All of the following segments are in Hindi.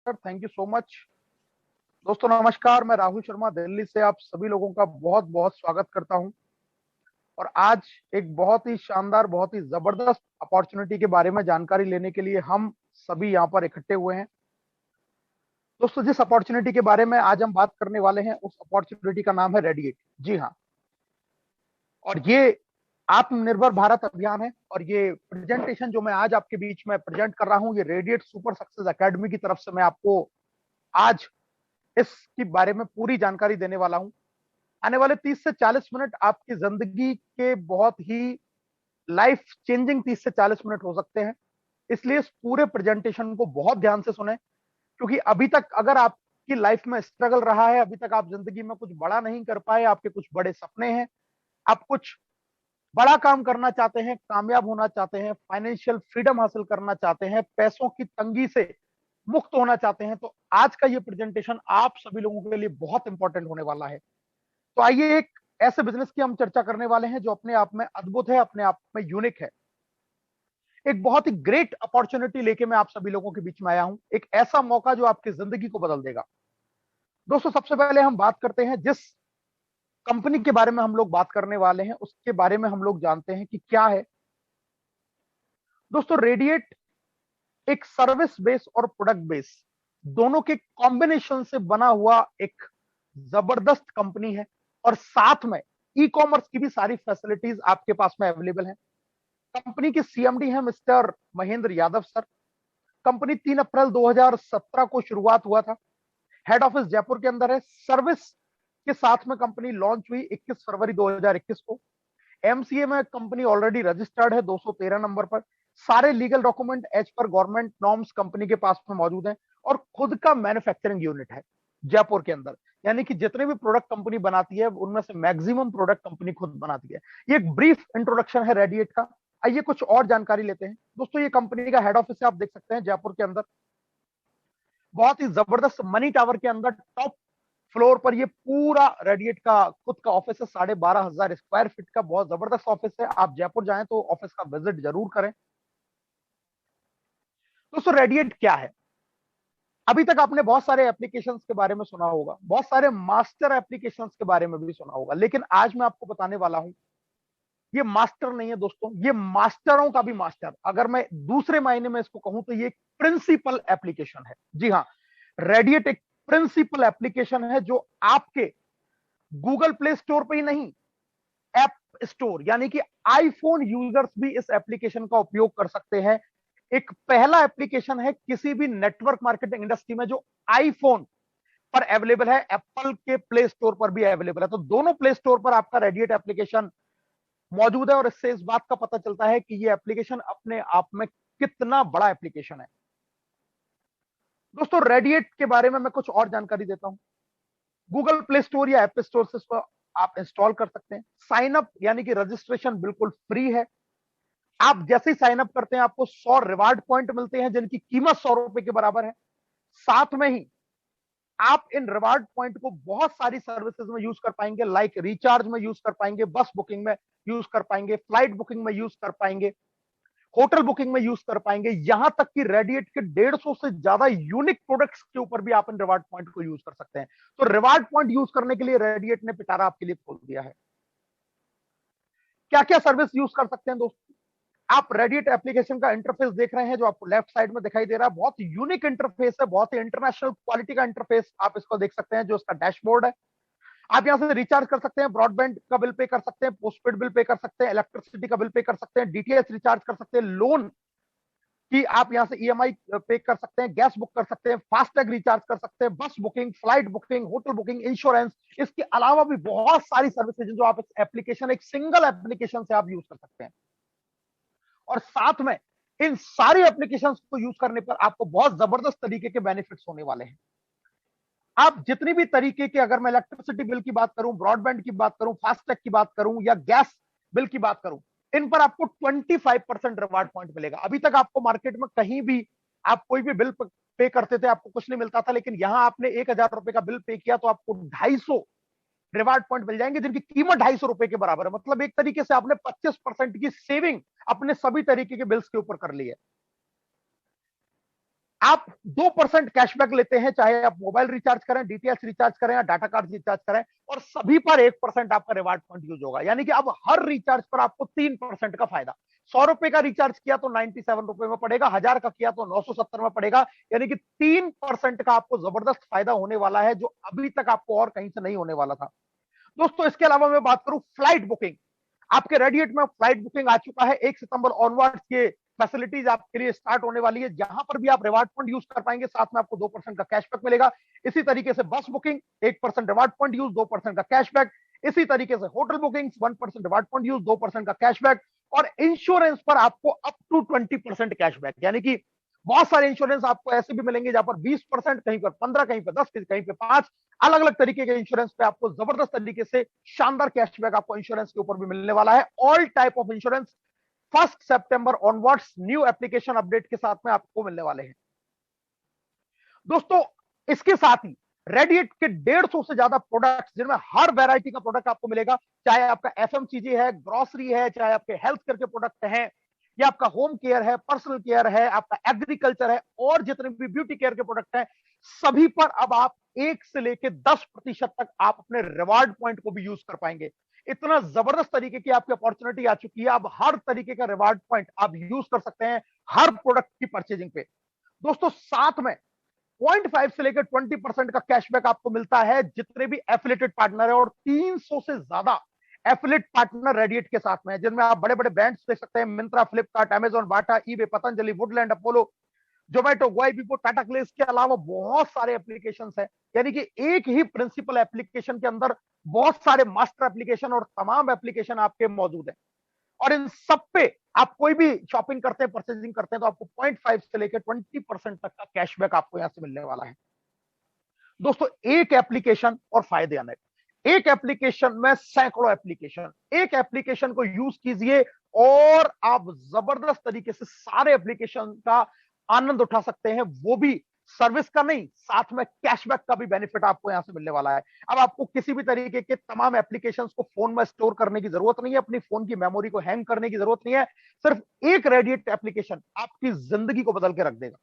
Sir, thank you so much. दोस्तों नमस्कार, मैं राहुल शर्मा दिल्ली से आप सभी लोगों का बहुत बहुत स्वागत करता हूं। और आज एक बहुत ही शानदार, बहुत ही जबरदस्त अपॉर्चुनिटी के बारे में जानकारी लेने के लिए हम सभी यहां पर इकट्ठे हुए हैं। दोस्तों, जिस अपॉर्चुनिटी के बारे में आज हम बात करने वाले हैं उस अपॉर्चुनिटी का नाम है रेडिएट। जी हाँ, और ये आत्मनिर्भर भारत अभियान है। और ये प्रेजेंटेशन जो मैं आज आपके बीच में प्रेजेंट कर रहा हूं, ये रेडिएट सुपर सक्सेस एकेडमी की तरफ से मैं आपको आज इसके बारे में पूरी जानकारी देने वाला हूं। आने वाले 30 से 40 मिनट आपकी जिंदगी के बहुत ही लाइफ चेंजिंग 30 से 40 मिनट हो सकते हैं। इसलिए इस पूरे प्रेजेंटेशन को बहुत ध्यान से सुने, क्योंकि अभी तक अगर आपकी लाइफ में स्ट्रगल रहा है, अभी तक आप जिंदगी में कुछ बड़ा नहीं कर पाए, आपके कुछ बड़े सपने हैं, आप कुछ बड़ा काम करना चाहते हैं, कामयाब होना चाहते हैं, फाइनेंशियल फ्रीडम हासिल करना चाहते हैं, पैसों की तंगी से मुक्त होना चाहते हैं, तो आज का ये प्रेजेंटेशन आप सभी लोगों के लिए बहुत इंपॉर्टेंट होने वाला है। तो आइए एक ऐसे बिजनेस की हम चर्चा करने वाले हैं जो अपने आप में अद्भुत है, अपने आप में यूनिक है। एक बहुत ही ग्रेट अपॉर्चुनिटी लेके मैं आप सभी लोगों के बीच में आया हूं, एक ऐसा मौका जो आपकी जिंदगी को बदल देगा। दोस्तों, सबसे पहले हम बात करते हैं जिस कंपनी के बारे में हम लोग बात करने वाले हैं उसके बारे में हम लोग जानते हैं कि क्या है। दोस्तों, रेडिएट एक सर्विस बेस और प्रोडक्ट बेस दोनों के कॉम्बिनेशन से बना हुआ एक जबरदस्त कंपनी है। और साथ में ई कॉमर्स की भी सारी फैसिलिटीज आपके पास में अवेलेबल है। कंपनी के सीएमडी हैं mister Mahendra Yadav sir. Company 3 अप्रैल 2017 को शुरुआत हुआ था। हेड ऑफिस जयपुर के अंदर है। सर्विस के साथ में कंपनी लॉन्च हुई 21 फरवरी 2021 को। एमसीए में कंपनी ऑलरेडी रजिस्टर्ड है 213 नंबर पर। सारे legal document as per government norms company के पास में मौजूद हैं। और खुद का मैन्युफैक्चरिंग यूनिट है जयपुर के अंदर। यानी कि जितने भी प्रोडक्ट कंपनी बनाती है उनमें से मैक्सिमम प्रोडक्ट कंपनी खुद बनाती है। ये एक ब्रीफ इंट्रोडक्शन है रेडिएट का। आइए कुछ और जानकारी लेते हैं। दोस्तों, ये कंपनी का हेड ऑफिस है, आप देख सकते हैं जयपुर के अंदर। बहुत ही जबरदस्त मनी टावर के अंदर टॉप फ्लोर पर ये पूरा रेडिएट का खुद का ऑफिस है। 12,500 स्क्वायर फीट का बहुत जबरदस्त ऑफिस है। आप जयपुर जाएं तो ऑफिस का विजिट जरूर करें। दोस्तों, रेडिएट क्या है? अभी तक आपने बहुत सारे एप्लीकेशंस के बारे में सुना होगा, बहुत सारे मास्टर एप्लीकेशंस के बारे में भी सुना होगा, लेकिन आज मैं आपको बताने वाला हूं ये मास्टर नहीं है दोस्तों, ये मास्टरों का भी मास्टर। अगर मैं दूसरे मायने में इसको कहूं तो ये एक प्रिंसिपल एप्लीकेशन है। जी हाँ, रेडिएट एक प्रिंसिपल एप्लीकेशन है जो आपके गूगल प्ले स्टोर पे ही नहीं, ऐप स्टोर यानी कि आईफोन यूजर्स भी इस एप्लीकेशन का उपयोग कर सकते हैं। एक पहला एप्लीकेशन है किसी भी नेटवर्क मार्केटिंग इंडस्ट्री में जो आईफोन पर अवेलेबल है, एप्पल के प्ले स्टोर पर भी अवेलेबल है। तो दोनों प्ले स्टोर पर आपका रेडिएट एप्लीकेशन मौजूद है। और इससे इस बात का पता चलता है कि ये एप्लीकेशन अपने आप में कितना बड़ा एप्लीकेशन है। दोस्तों, रेडिएट के बारे में मैं कुछ और जानकारी देता हूं। गूगल प्ले स्टोर या ऐप स्टोर से इसको आप इंस्टॉल कर सकते हैं। साइन अप यानी कि रजिस्ट्रेशन बिल्कुल फ्री है। आप जैसे ही साइन अप करते हैं आपको 100 रिवार्ड पॉइंट मिलते हैं जिनकी कीमत 100 रुपए के बराबर है। साथ में ही आप इन रिवार्ड पॉइंट को बहुत सारी सर्विसेज में यूज कर पाएंगे, लाइक रिचार्ज में यूज कर पाएंगे, बस बुकिंग में यूज कर पाएंगे, फ्लाइट बुकिंग में यूज कर पाएंगे, होटल बुकिंग में यूज कर पाएंगे। यहां तक कि रेडिएट के 150 से ज्यादा यूनिक प्रोडक्ट्स के ऊपर भी आप इन रिवार्ड पॉइंट को यूज कर सकते हैं। तो रिवार्ड पॉइंट यूज करने के लिए रेडिएट ने पिटारा आपके लिए खोल दिया है। क्या क्या सर्विस यूज कर सकते हैं दोस्तों? आप रेडिएट एप्लीकेशन का इंटरफेस देख रहे हैं जो आपको लेफ्ट साइड में दिखाई दे रहा है। बहुत यूनिक इंटरफेस है, बहुत ही इंटरनेशनल क्वालिटी का इंटरफेस आप इसको देख सकते हैं जो इसका डैशबोर्ड है। आप यहां से रिचार्ज कर सकते हैं, ब्रॉडबैंड का बिल पे कर सकते हैं, पोस्टपेड बिल पे कर सकते हैं, इलेक्ट्रिसिटी का बिल पे कर सकते हैं, डीटीएच रिचार्ज कर सकते हैं, लोन की आप यहां से ईएमआई पे कर सकते हैं, गैस बुक कर सकते हैं, फास्टैग रिचार्ज कर सकते हैं, बस booking, flight booking, hotel booking, insurance. इसके अलावा भी बहुत सारी सर्विसेज जो आप इस एप्लीकेशन, एक सिंगल एप्लीकेशन से आप यूज कर सकते हैं। और साथ में इन सारी एप्लीकेशंस को यूज करने पर आपको बहुत जबरदस्त तरीके के बेनिफिट्स होने वाले हैं। आप जितनी भी तरीके के, अगर मैं इलेक्ट्रिसिटी बिल की बात करूं, ब्रॉडबैंड की बात करूं, फास्टैग की बात करूं या गैस बिल की बात करूं, इन पर आपको 25% रिवार्ड पॉइंट मिलेगा। अभी तक आपको मार्केट में कहीं भी आप कोई भी बिल पे करते थे आपको कुछ नहीं मिलता था, लेकिन यहां आपने 1,000 रुपए का बिल पे किया तो आपको 250 रिवार्ड पॉइंट मिल जाएंगे जिनकी कीमत 250 रुपए के बराबर है। मतलब एक तरीके से आपने 25% की सेविंग अपने सभी तरीके के बिल्स के ऊपर कर ली है। आप 2% कैशबैक लेते हैं, चाहे आप मोबाइल रिचार्ज करें, डीटीएच रिचार्ज करें या डाटा कार्ड रिचार्ज करें, और सभी पर 1% आपका रिवार्ड पॉइंट यूज होगा। यानी कि अब हर रिचार्ज पर आपको 3% का फायदा। 100 रुपए का रिचार्ज किया तो 97 रुपए में पड़ेगा, 1000 का किया तो 970 में पड़ेगा। यानी कि 3% का आपको जबरदस्त फायदा होने वाला है, जो अभी तक आपको और कहीं से नहीं होने वाला था। दोस्तों इसके अलावा मैं बात करूं फ्लाइट बुकिंग, आपके रेडिएट में फ्लाइट बुकिंग आ चुका है। 1 सितंबर ऑनवर्ड्स ये फैसिलिटीज आपके लिए स्टार्ट होने वाली है, जहां पर भी आप रिवार्ड पॉइंट यूज कर पाएंगे, साथ में आपको 2% का कैशबैक मिलेगा। इसी तरीके से बस बुकिंग 1% रिवार्ड पॉइंट यूज, 2% का कैशबैक। इसी तरीके से hotel booking 1% reward point use, 2% का कैशबैक। और इंश्योरेंस पर आपको अप टू 20% कैशबैक, यानी कि बहुत सारे इंश्योरेंस आपको ऐसे भी मिलेंगे जहां पर 20%, कहीं पर 15, कहीं पर 10, कहीं पर 5, अलग अलग तरीके के इंश्योरेंस पे आपको जबरदस्त तरीके से शानदार कैशबैक आपको इंश्योरेंस के ऊपर भी मिलने वाला है। All type of insurance 1 September onwards new application update के साथ में आपको मिलने वाले हैं। दोस्तों इसके साथ ही रेडिएट के 150 से ज्यादा प्रोडक्ट्स, जिनमें हर वैरायटी का प्रोडक्ट आपको मिलेगा, चाहे आपका एफएमसीजी है, ग्रोसरी है, चाहे आपके हेल्थ केयर के प्रोडक्ट हैं, या आपका होम केयर है, पर्सनल केयर है, आपका एग्रीकल्चर है, और जितने भी ब्यूटी केयर के प्रोडक्ट हैं, सभी पर अब आप 1 से लेकर 10% तक आप अपने रिवार्ड पॉइंट को भी यूज कर पाएंगे। इतना जबरदस्त तरीके की आपकी अपॉर्चुनिटी आ चुकी है। अब हर तरीके का रिवार्ड पॉइंट आप यूज कर सकते हैं हर प्रोडक्ट की परचेजिंग पे। दोस्तों साथ में 0.5 से लेकर 20% का कैशबैक आपको मिलता है जितने भी एफिलेटेड पार्टनर है, और 300 से ज्यादा एफिलेट पार्टनर रेडिएट के साथ में है, जिनमें आप बड़े बड़े ब्रांड्स देख सकते हैं, Myntra, Flipkart, Amazon, Bata, eBay, Patanjali, Woodland, Apollo, Zomato, Goibibo, Tata Cliq, इसके अलावा बहुत सारे एप्लीकेशन है। यानी कि एक ही प्रिंसिपल एप्लीकेशन के अंदर बहुत सारे मास्टर एप्लीकेशन और तमाम एप्लीकेशन आपके मौजूद है। और इन सब पे आप कोई भी शॉपिंग करते हैं, परचेजिंग करते हैं, तो आपको 0.5 से लेकर 20% तक का कैशबैक आपको यहां से मिलने वाला है। दोस्तों एक एप्लीकेशन और फायदे अनेक, एक एप्लीकेशन में सैकड़ों एप्लीकेशन, एक एप्लीकेशन को यूज कीजिए और आप जबरदस्त तरीके से सारे एप्लीकेशन का आनंद उठा सकते हैं, वो भी सर्विस का नहीं, साथ में कैशबैक का भी बेनिफिट आपको यहां से मिलने वाला है। अब आपको किसी भी तरीके के तमाम एप्लीकेशंस को फोन में स्टोर करने की जरूरत नहीं है, अपनी फोन की मेमोरी को हैंग करने की जरूरत नहीं है। सिर्फ एक रेडिएट एप्लीकेशन आपकी जिंदगी को बदल के रख देगा।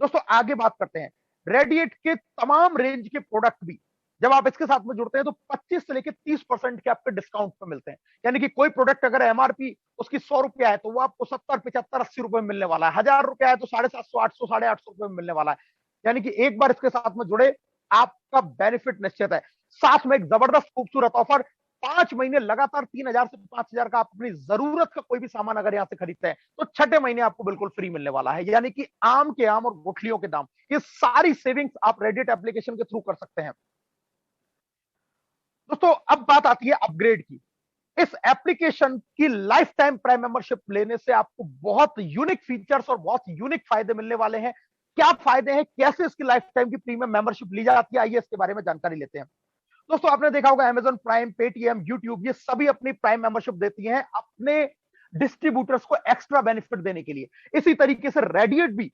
दोस्तों आगे बात करते हैं, रेडिएट के तमाम रेंज के प्रोडक्ट भी जब आप इसके साथ में जुड़ते हैं तो 25 से लेकर 30% के आपके डिस्काउंट पे मिलते हैं। यानी कि कोई प्रोडक्ट अगर एमआरपी उसकी 100 रुपया है तो वो आपको 70, 75, 80 रुपए में मिलने वाला है। 1000 रुपया है तो 750, 800, 850 रुपए में मिलने वाला है। यानी कि एक बार इसके साथ में जुड़े, आपका बेनिफिट निश्चित है। साथ में एक जबरदस्त खूबसूरत ऑफर, 5 महीने लगातार 3000 से 5000 का आप अपनी जरूरत का कोई भी सामान अगर यहां से खरीदते हैं तो छठे महीने आपको बिल्कुल फ्री मिलने वाला है। यानी कि आम के आम और गुठलियों के दाम, ये सारी सेविंग्स आप रेडिट एप्लीकेशन के थ्रू कर सकते हैं। दोस्तों अब बात आती है अपग्रेड की। इस एप्लीकेशन की लाइफ टाइम प्राइम मेंबरशिप लेने से आपको बहुत यूनिक फीचर्स और बहुत यूनिक फायदे मिलने वाले हैं। क्या फायदे हैं, कैसे इसकी लाइफ टाइम की प्रीमियम मेंबरशिप ली जाती है, आइए इसके बारे में जानकारी लेते हैं। दोस्तों आपने देखा होगा अमेजॉन प्राइम, पेटीएम, यूट्यूब, ये सभी अपनी प्राइम मेंबरशिप देती हैं अपने डिस्ट्रीब्यूटर्स को एक्स्ट्रा बेनिफिट देने के लिए। इसी तरीके से रेडिएट भी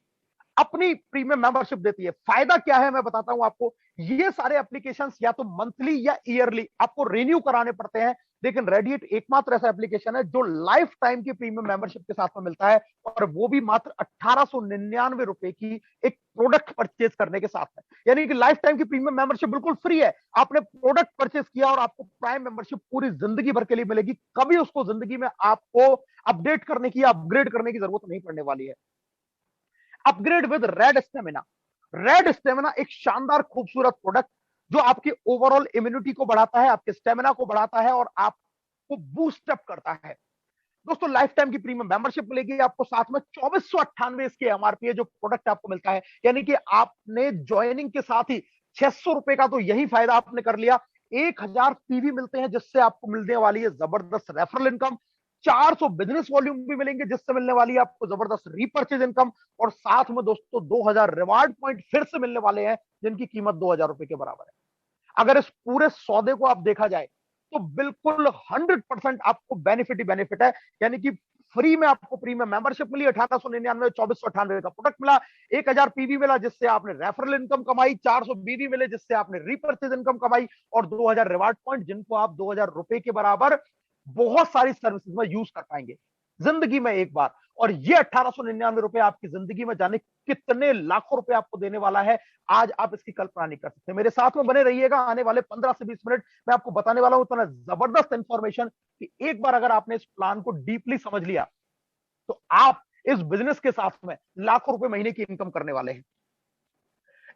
अपनी प्रीमियम मेंबरशिप देती है। फायदा क्या है मैं बताता हूं आपको। ये सारे एप्लीकेशंस या तो मंथली या ईयरली आपको रिन्यू कराने पड़ते हैं, लेकिन रेडिएट एकमात्र ऐसा एप्लीकेशन है जो लाइफ टाइम की प्रीमियम मेंबरशिप के साथ में मिलता है, और वो भी मात्र 1899 रुपए की एक प्रोडक्ट परचेज करने के साथ है। यानी कि लाइफ टाइम की प्रीमियम मेंबरशिप बिल्कुल फ्री है। आपने प्रोडक्ट परचेज किया और आपको प्राइम मेंबरशिप पूरी जिंदगी भर के लिए मिलेगी। कभी उसको जिंदगी में आपको अपडेट करने की या अपग्रेड करने की जरूरत नहीं पड़ने वाली है। Upgrade with red stamina. Red stamina एक शानदार खूबसूरत प्रोडक्ट जो आपकी ओवरऑल इम्यूनिटी को बढ़ाता है, आपके स्टेमिना को बढ़ाता है और आपको बूस्ट अप करता है। दोस्तों लाइफ टाइम की प्रीमियम मेंबरशिप मिलेगी आपको, साथ में 2498 इसकी एमआरपी है जो प्रोडक्ट आपको मिलता है। यानी कि आपने ज्वाइनिंग के साथ ही 600 रुपए का तो यही फायदा आपने कर लिया। 1000 पीवी मिलते हैं जिससे आपको मिलने वाली है जबरदस्त रेफरल इनकम। 400 बिजनेस वॉल्यूम भी मिलेंगे जिससे मिलने वाली है आपको जबरदस्त रीपर्चेज इनकम, और साथ में दोस्तों 2000 रिवार्ड पॉइंट फिर से मिलने वाले हैं जिनकी कीमत 2000 रुपए के बराबर है। अगर इस पूरे सौदे को आप देखा जाए तो बिल्कुल 100% आपको बेनिफिट ही बेनिफिट है। यानी कि फ्री में आपको प्रीमियम मेंबरशिप मिली 1899, 2498 का प्रोडक्ट मिला, 1000 पीवी मिला जिससे आपने रेफरल इनकम कमाई, 400 बीवी मिले जिससे आपने रीपर्चेज इनकम कमाई, और 2000 रिवार्ड पॉइंट जिनको आप 2000 रुपए के बराबर बहुत सारी सर्विसेज में यूज कर पाएंगे जिंदगी में एक बार। और ये 1899 रुपए आपकी जिंदगी में जाने कितने लाखों रुपए आपको देने वाला है, आज आप इसकी कल्पना नहीं कर सकते। मेरे साथ में बने रहिएगा, आने वाले 15 से 20 मिनट मैं आपको बताने वाला हूं इतना जबरदस्त इंफॉर्मेशन कि एक बार अगर आपने इस प्लान को डीपली समझ लिया तो आप इस बिजनेस के साथ में लाखों रुपए महीने की इनकम करने वाले हैं।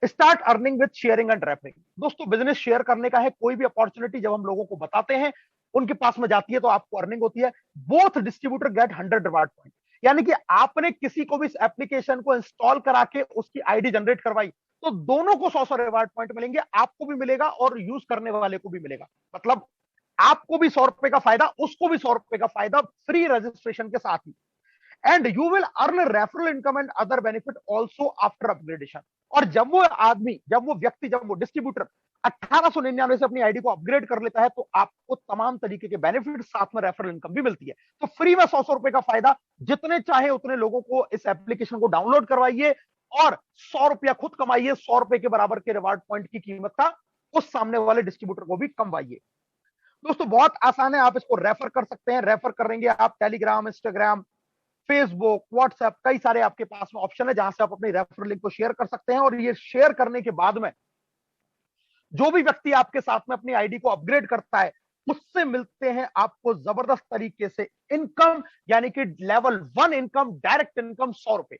Start earning with sharing and referring. दोस्तों बिजनेस शेयर करने का है, कोई भी अपॉर्चुनिटी जब हम लोगों को बताते हैं उनके पास में जाती है तो आपको अर्निंग होती है। Both distributor get 100 reward point, यानी कि आपने किसी को भी इस एप्लीकेशन को इंस्टॉल करा के उसकी आईडी जनरेट करवाई तो दोनों को 100 रिवार्ड पॉइंट मिलेंगे, आपको भी मिलेगा और यूज करने वाले को भी मिलेगा। मतलब आपको भी 100 रुपए का फायदा, उसको भी 100 रुपए का फायदा, फ्री रजिस्ट्रेशन के साथ ही। And you will earn referral income and other benefit also after upgradation. और जब वो आदमी, जब वो व्यक्ति, जब वो डिस्ट्रीब्यूटर 1899 से अपनी आईडी को अपग्रेड कर लेता है तो आपको तमाम तरीके के बेनिफिट साथ में रेफरल इनकम भी मिलती है। तो फ्री में 100 रुपए का फायदा, जितने चाहे उतने लोगों को इस एप्लीकेशन को डाउनलोड करवाइए और 100 रुपया खुद कमाइए, 100 रुपए के बराबर के रिवार्ड पॉइंट की कीमत का उस सामने वाले डिस्ट्रीब्यूटर को भी कमवाइए। दोस्तों बहुत आसान है, आप इसको रेफर कर सकते हैं। रेफर करेंगे आप टेलीग्राम, इंस्टाग्राम, फेसबुक, व्हाट्सएप, कई सारे आपके पास में ऑप्शन है जहां से आप अपनी रेफरल लिंक को शेयर कर सकते हैं। और ये शेयर करने के बाद में जो भी व्यक्ति आपके साथ में अपनी आईडी को अपग्रेड करता है उससे मिलते हैं आपको जबरदस्त तरीके से इनकम, यानी कि लेवल 1 इनकम, डायरेक्ट इनकम 100 रुपए।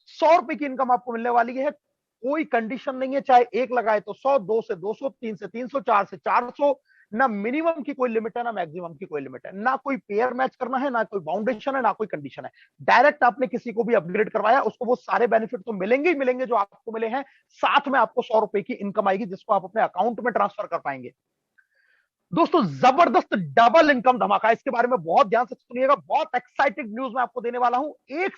100 रुपए की इनकम आपको मिलने वाली है, कोई कंडीशन नहीं है, चाहे एक लगाए तो 100, 2 से 200, 3 से 300, 4 से 400। ना मिनिमम की कोई लिमिट है, ना मैक्सिमम की कोई लिमिट है, ना कोई पेयर मैच करना है, ना कोई बाउंडेशन है, ना कोई कंडीशन है। डायरेक्ट आपने किसी को भी अपग्रेड करवाया उसको वो सारे बेनिफिट तो मिलेंगे ही मिलेंगे जो आपको मिले हैं, साथ में आपको 100 रुपए की इनकम आएगी जिसको आप अपने अकाउंट में ट्रांसफर कर पाएंगे। दोस्तों जबरदस्त डबल इनकम धमाका, इसके बारे में बहुत ध्यान से सुनिएगा, बहुत एक्साइटिंग न्यूज मैं आपको देने वाला हूं। 1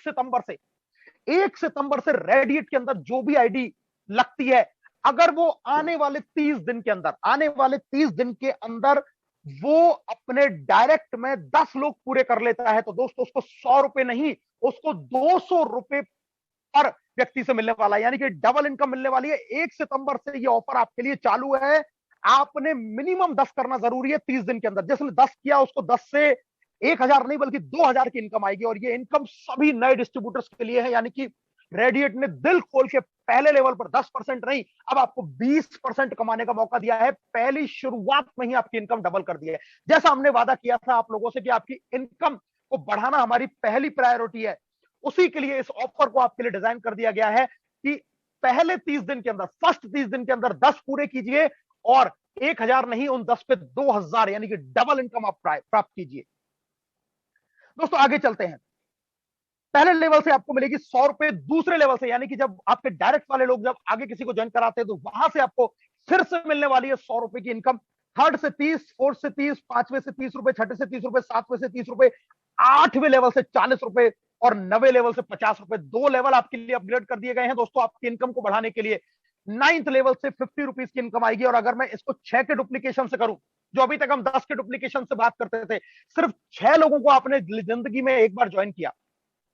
सितंबर से रेडिएट के अंदर जो भी आईडी लगती है, अगर वो आने वाले 30 दिन के अंदर, आने वाले 30 दिन के अंदर वो अपने डायरेक्ट में 10 लोग पूरे कर लेता है तो दोस्तों उसको 100 रुपए नहीं, उसको 200 रुपए पर व्यक्ति से मिलने वाला है, यानी कि डबल इनकम मिलने वाली है। 1 सितंबर से ये ऑफर आपके लिए चालू है। आपने मिनिमम 10 करना जरूरी है 30 दिन के अंदर। जिसने 10 किया उसको 10 से 1000 नहीं बल्कि 2000 की इनकम आएगी। और ये इनकम सभी नए डिस्ट्रीब्यूटर्स के लिए है, यानी कि रेडिएट ने दिल खोल के पहले लेवल पर 10% नहीं, अब आपको 20% कमाने का मौका दिया है। पहली शुरुआत में ही आपकी इनकम डबल कर दी है। जैसा हमने वादा किया था आप लोगों से कि आपकी इनकम को बढ़ाना हमारी पहली प्रायोरिटी है, उसी के लिए इस ऑफर को आपके लिए डिजाइन कर दिया गया है कि पहले 30 दिन के अंदर, फर्स्ट 30 दिन के अंदर 10 पूरे कीजिए और 1000 नहीं, उन 10 पे 2000, यानी कि डबल इनकम आप प्राप्त कीजिए। दोस्तों आगे चलते हैं। पहले लेवल से आपको मिलेगी 100 रुपए, दूसरे लेवल से यानी कि जब आपके डायरेक्ट वाले लोग जब आगे किसी को ज्वाइन कराते हैं तो वहां से आपको फिर से मिलने वाली है 100 रुपए की इनकम। थर्ड से 30, फोर्थ से 30, पांचवें से 30 रुपए, छठे से 30 रुपए, सातवें से 30 रुपए, आठवें लेवल से 40 रुपए और 9वें लेवल से 50 रुपए। 2 लेवल आपके लिए अपग्रेड कर दिए गए हैं दोस्तों आपकी इनकम को बढ़ाने के लिए। 9th लेवल से 50 रुपीज की इनकम आएगी। और अगर मैं इसको 6 के डुप्लीकेशन से करूं, जो अभी तक हम 10 के डुप्लीकेशन से बात करते थे, सिर्फ 6 लोगों को आपने जिंदगी में एक बार ज्वाइन किया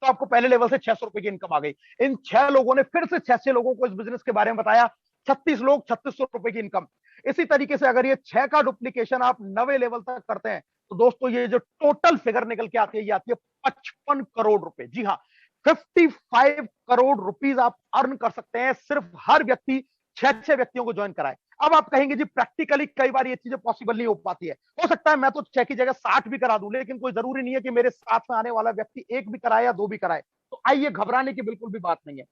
तो आपको पहले लेवल से 600 रुपए की इनकम आ गई। इन 6 लोगों ने फिर से 6 लोगों को इस बिजनेस के बारे में बताया, 36 लोग, 3600 रुपए की इनकम। इसी तरीके से अगर ये 6 का डुप्लीकेशन आप 9वें लेवल तक करते हैं तो दोस्तों ये जो टोटल फिगर निकल के आती है, ये आती है 55 करोड़ रुपए। जी हाँ, 55 करोड़ रुपीज आप अर्न कर सकते हैं सिर्फ हर व्यक्ति 6 व्यक्तियों को ज्वाइन कराए। अब आप कहेंगे जी प्रैक्टिकली कई बार ये चीजें पॉसिबल नहीं हो पाती है, हो सकता है मैं तो 6 की जगह 60 भी करा दूं, लेकिन कोई जरूरी नहीं है कि मेरे साथ में आने वाला व्यक्ति 1 भी कराए या 2 भी कराए। तो आइए, घबराने की बिल्कुल भी बात नहीं है।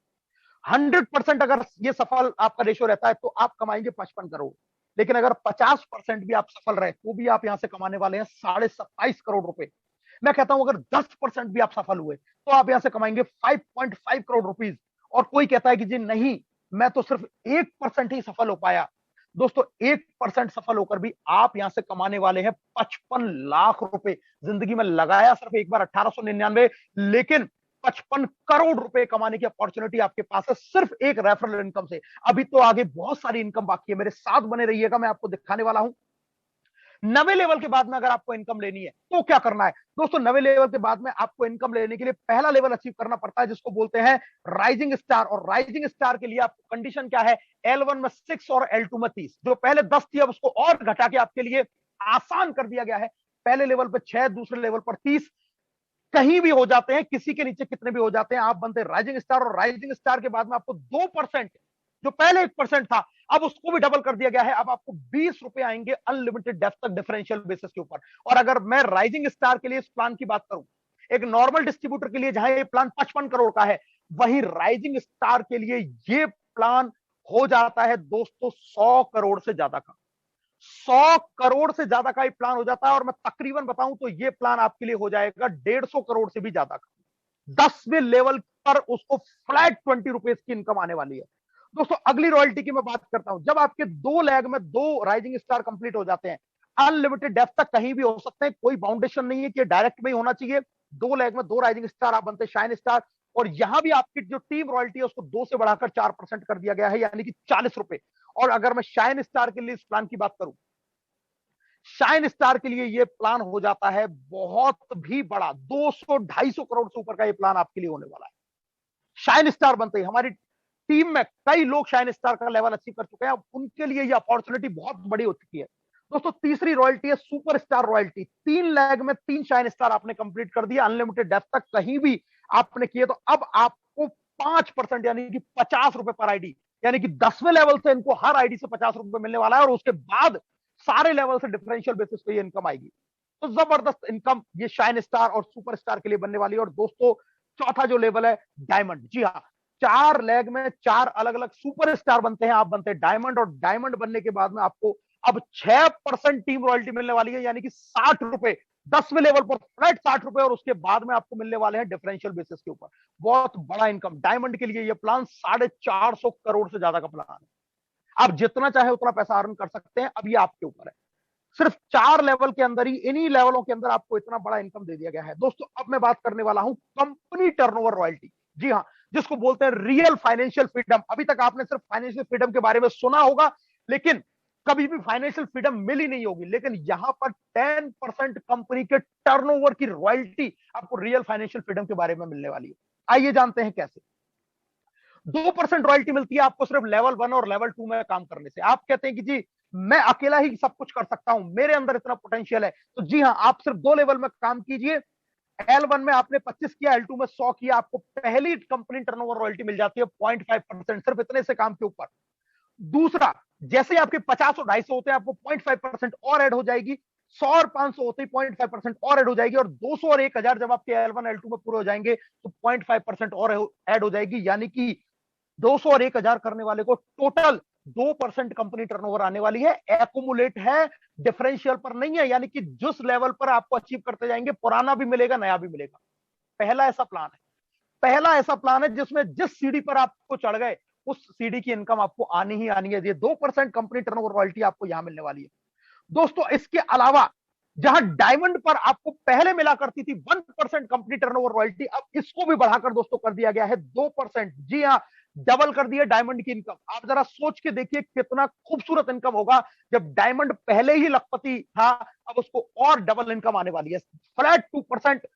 100% अगर ये सफल आपका रेशियो रहता है तो आप कमाएंगे 55 करोड़। लेकिन अगर 50% भी आप सफल रहे तो भी आप यहां से कमाने वाले हैं 27.5 करोड़ रुपए। मैं कहता हूं अगर 10% भी आप सफल हुए तो आप यहां से कमाएंगे 5.5 करोड़ रुपीज। और कोई कहता है कि जी नहीं, मैं तो सिर्फ 1% ही सफल हो पाया। दोस्तों 1% सफल होकर भी आप यहां से कमाने वाले हैं 55 लाख रुपए। जिंदगी में लगाया सिर्फ एक बार 1899, लेकिन 55 करोड़ रुपए कमाने की अपॉर्चुनिटी आपके पास है सिर्फ एक रेफरल इनकम से। अभी तो आगे बहुत सारी इनकम बाकी है, मेरे साथ बने रहिएगा, मैं आपको दिखाने वाला हूं। 9वें लेवल के बाद में अगर आपको इनकम लेनी है तो क्या करना है दोस्तों? 9वें लेवल के बाद में आपको इनकम लेने के लिए पहला लेवल अचीव करना पड़ता है जिसको बोलते हैं राइजिंग स्टार। और राइजिंग स्टार के लिए आपको कंडीशन क्या है? L1 में 6 और L2 में 30। जो पहले 10 थी अब उसको और घटा के आपके लिए आसान कर दिया गया है। पहले लेवल पर 6, दूसरे लेवल पर 30। कहीं भी हो जाते हैं, किसी के नीचे कितने भी हो जाते हैं, आप बनते राइजिंग स्टार, और राइजिंग स्टार के बाद में आपको 2%, जो पहले 1% था, अब उसको भी डबल कर दिया गया है। अब आपको 20 रुपए आएंगे अनलिमिटेड डेप्थ तक डिफरेंशियल बेसिस के ऊपर। और अगर मैं राइजिंग स्टार के लिए इस प्लान की बात करूं, एक नॉर्मल डिस्ट्रीब्यूटर के लिए जहां ये प्लान 55 करोड़ का है, वहीं राइजिंग स्टार के लिए ये प्लान हो जाता है दोस्तों 100 करोड़ से ज्यादा का। 100 करोड़ से ज्यादा का ये प्लान हो जाता है। और मैं तकरीबन बताऊं तो ये प्लान आपके लिए हो जाएगा 150 करोड़ से भी ज्यादा का। 10वें लेवल पर उसको फ्लैट 20 रुपीज की इनकम आने वाली है। दोस्तों अगली रॉयल्टी की मैं बात करता हूं, जब आपके 2 लेग में 2 राइजिंग स्टार कंप्लीट हो जाते हैं, अनलिमिटेड डेप्थ तक कहीं भी हो सकते हैं, कोई बाउंडेशन नहीं है कि डायरेक्ट में ही होना चाहिए। 2 लेग में 2 राइजिंग स्टार आप बनते शाइन स्टार, और यहां भी आपकी जो टीम रॉयल्टी है उसको 2 से बढ़ाकर 4% कर दिया गया है, यानी कि 40 रुपए। और अगर मैं शाइन स्टार के लिए इस प्लान की बात करूं, शाइन स्टार के लिए यह प्लान हो जाता है बहुत भी बड़ा, 200-250 करोड़ से ऊपर का यह प्लान आपके लिए होने वाला है। शाइन स्टार बनते ही हमारी टीम में कई लोग शाइन स्टार का लेवल अचीव कर चुके हैं, अब उनके लिए यह अपॉर्चुनिटी बहुत बड़ी हो चुकी है। दोस्तों तीसरी रॉयल्टी है सुपर स्टार रॉयल्टी। 3 लेग में 3 शाइन स्टार आपने कंप्लीट कर दिया, अनलिमिटेड डेप्थ तक कहीं भी आपने किए, तो अब आपको 5% यानी कि 50 रुपए पर आईडी, यानी कि 10वें लेवल से इनको हर आईडी से 50 रुपए मिलने वाला है, और उसके बाद सारे लेवल से डिफरेंशियल बेसिस पे ये इनकम आएगी। तो जबरदस्त इनकम ये शाइन स्टार और सुपर स्टार के लिए बनने वाली है। और दोस्तों चौथा जो लेवल है डायमंड, जी हाँ, 4 लेग में 4 अलग अलग सुपर स्टार बनते हैं, आप बनते हैं डायमंड, और डायमंड बनने के बाद में आपको अब 6% टीम रॉयल्टी मिलने वाली है, यानी कि 60 रुपए 10वें लेवल पर फ्लैट 60 रुपए, और उसके बाद में आपको मिलने वाले हैं डिफरेंशियल बेसिस के ऊपर। बहुत बड़ा इनकम डायमंड के लिए, यह प्लान 450 करोड़ से ज्यादा का प्लान है। आप जितना चाहे उतना पैसा अर्न कर सकते हैं, अब ये आपके ऊपर है। सिर्फ 4 लेवल के अंदर ही, इन्हीं लेवलों के अंदर आपको इतना बड़ा इनकम दे दिया गया है। दोस्तों अब मैं बात करने वाला हूं कंपनी टर्नओवर रॉयल्टी, जी हाँ, जिसको बोलते हैं रियल फाइनेंशियल फ्रीडम। अभी तक आपने सिर्फ फाइनेंशियल फ्रीडम के बारे में सुना होगा, लेकिन कभी भी फाइनेंशियल फ्रीडम मिली नहीं होगी, लेकिन यहां पर 10% कंपनी के टर्नओवर की रॉयल्टी आपको रियल फाइनेंशियल फ्रीडम के बारे में मिलने वाली है। आइए जानते हैं कैसे। 2% रॉयल्टी मिलती है आपको सिर्फ लेवल 1 और लेवल 2 में काम करने से। आप कहते हैं कि जी मैं अकेला ही सब कुछ कर सकता हूं, मेरे अंदर इतना पोटेंशियल है, तो जी हां, आप सिर्फ 2 लेवल में काम कीजिए। L1 में आपने 25 किया, L2 में 100 किया, आपको पहली कंपनी टर्नओवर रॉयल्टी मिल जाती है 0.5%, सिर्फ इतने से काम के ऊपर। दूसरा, जैसे आपके 50 और 250 होते हैं, आपको 0.5% और ऐड हो जाएगी। 100 और 500 होते ही 0.5% और ऐड हो जाएगी, और 200 और 1000 जब आपके L1 L2 में पूरे हो जाएंगे तो 0.5% और ऐड हो जाएगी, यानी कि 200 और 1000 करने वाले को टोटल 2% कंपनी टर्नओवर आने वाली है। एक्युमुलेट है, डिफरेंशियल पर नहीं है, यानी कि जिस लेवल पर आपको अचीव करते जाएंगे, पुराना भी मिलेगा, नया भी मिलेगा। पहला ऐसा प्लान है, पहला ऐसा प्लान है जिसमें जिस सीढ़ी पर आपको चढ़ गए उस सीढ़ी की इनकम आपको आनी ही आनी है। ये 2% कंपनी टर्नओवर रॉयल्टी आपको यहां मिलने वाली है। दोस्तों इसके अलावा जहां डायमंड पर आपको पहले मिला करती थी 1% कंपनी टर्नओवर रॉयल्टी, अब इसको भी बढ़ाकर दोस्तों कर दिया गया है 2%। जी हाँ, डबल कर दिया डायमंड की इनकम। आप जरा सोच के देखिए कितना खूबसूरत इनकम होगा जब डायमंड पहले ही लखपति था, अब उसको और डबल इनकम आने वाली है। फ्लैट 2%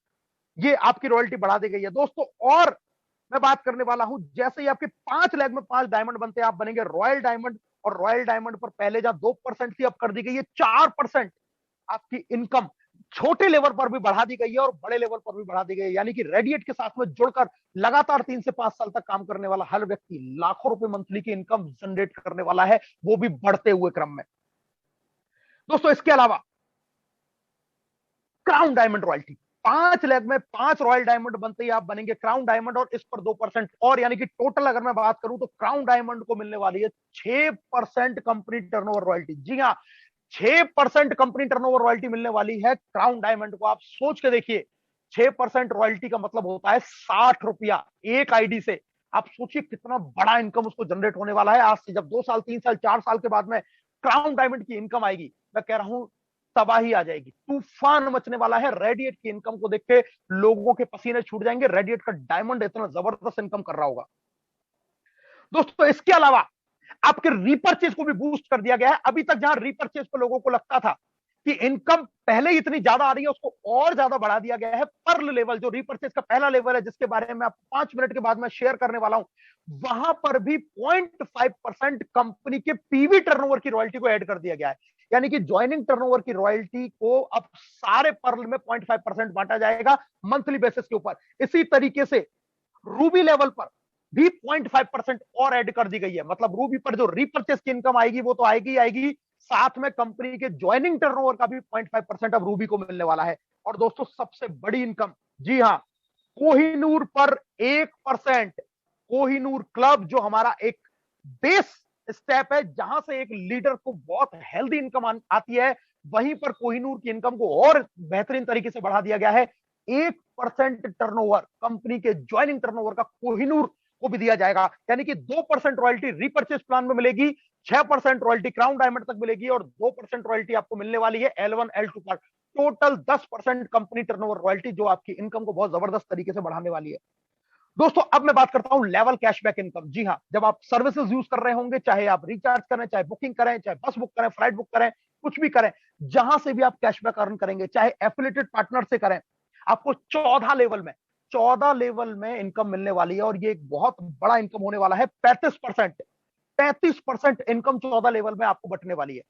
ये आपकी रॉयल्टी बढ़ा दी गई है दोस्तों। और मैं बात करने वाला हूं, जैसे ही आपके 5 लेग में 5 डायमंड बनते हैं, आप बनेंगे रॉयल डायमंड, और रॉयल डायमंड पर पहले जहां 2% थी, अब कर दी गई है 4%। आपकी इनकम छोटे लेवल पर भी बढ़ा दी गई है और बड़े लेवल पर भी बढ़ा दी गई है, यानी कि रेडिएट के साथ में जुड़कर लगातार 3 से 5 साल तक काम करने वाला हर व्यक्ति लाखों रुपए मंथली की इनकम जनरेट करने वाला है, वो भी बढ़ते हुए क्रम में। दोस्तों इसके अलावा क्राउन डायमंड रॉयल्टी, 5 लेग में 5 रॉयल डायमंड बनते ही आप बनेंगे क्राउन डायमंड, और इस पर 2% और, यानी कि टोटल अगर मैं बात करूं तो क्राउन डायमंड को मिलने वाली है 6% कंपनी टर्नओवर रॉयल्टी। जी हाँ, 6% कंपनी टर्नओवर रॉयल्टी मिलने वाली है क्राउन डायमंड को। आप सोच के देखिए, 6% रॉयल्टी का मतलब होता है 60 रुपया एक आईडी से। आप सोचिए कितना बड़ा इनकम उसको जनरेट होने वाला है। आज से जब 2 साल 3 साल 4 साल के बाद में क्राउन डायमंड की इनकम आएगी, मैं कह रहा हूं तबाही आ जाएगी, तूफान मचने वाला है। रेडिएट की इनकम को देख के लोगों के पसीने छूट जाएंगे, रेडिएट का डायमंड इतना जबरदस्त इनकम कर रहा होगा। दोस्तों इसके अलावा आपके रीपरचेज को भी बूस्ट कर दिया गया है। अभी तक जहां रीपरचेज पे लोगों को लगता था कि इनकम पहले ही इतनी ज्यादा आ रही है, उसको और ज्यादा बढ़ा दिया गया है। पर्ल लेवल जो रिपर्चेज का पहला लेवल है, जिसके बारे में आपको 5 मिनट के बाद मैं शेयर करने वाला हूं, वहां पर भी 0.5% कंपनी के पीवी टर्नओवर की रॉयल्टी को ऐड कर दिया गया है। यानी कि ज्वाइनिंग टर्नओवर की रॉयल्टी को अब सारे पर्ल में 0.5% बांटा जाएगा मंथली बेसिस के ऊपर। इसी तरीके से रूबी लेवल पर भी 0.5% और ऐड कर दी गई है। मतलब रूबी पर जो रीपर्चेस की इनकम आएगी वो तो आएगी आएगी, साथ में कंपनी के ज्वाइनिंग टर्नओवर का भी 0.5% अब रूबी को मिलने वाला है। और दोस्तों सबसे बड़ी इनकम, जी हां, कोहिनूर पर 1%। कोहिनूर क्लब जो हमारा एक बेस स्टेप है, जहां से एक लीडर को बहुत हेल्दी इनकम आती है, वहीं पर कोहिनूर की इनकम को और बेहतरीन तरीके से बढ़ा दिया गया है। 1% टर्नओवर कंपनी के ज्वाइनिंग टर्नओवर का कोहिनूर को भी दिया जाएगा। यानी कि 2% रॉयल्टी रीपर्चेज प्लान में मिलेगी, 6% रॉयल्टी क्राउन डायमंड तक मिलेगी और 2% रॉयल्टी आपको मिलने वाली है L1 L2 पर। टोटल 10% कंपनी टर्नओवर रॉयल्टी, जो आपकी इनकम को बहुत जबरदस्त तरीके से बढ़ाने वाली है। दोस्तों अब मैं बात करता हूं लेवल कैशबैक इनकम। जी हां, जब आप सर्विसेज यूज कर रहे होंगे, चाहे आप रिचार्ज करें, चाहे बुकिंग करें, चाहे बस बुक करें, फ्लाइट बुक करें, कुछ भी करें, जहां से भी आप कैशबैक अर्न करेंगे, चाहे एफिलिएटेड पार्टनर से करें, आपको 14 लेवल में इनकम मिलने वाली है। और ये एक बहुत बड़ा इनकम होने वाला है। 35% इनकम 14 लेवल में आपको बटने वाली है।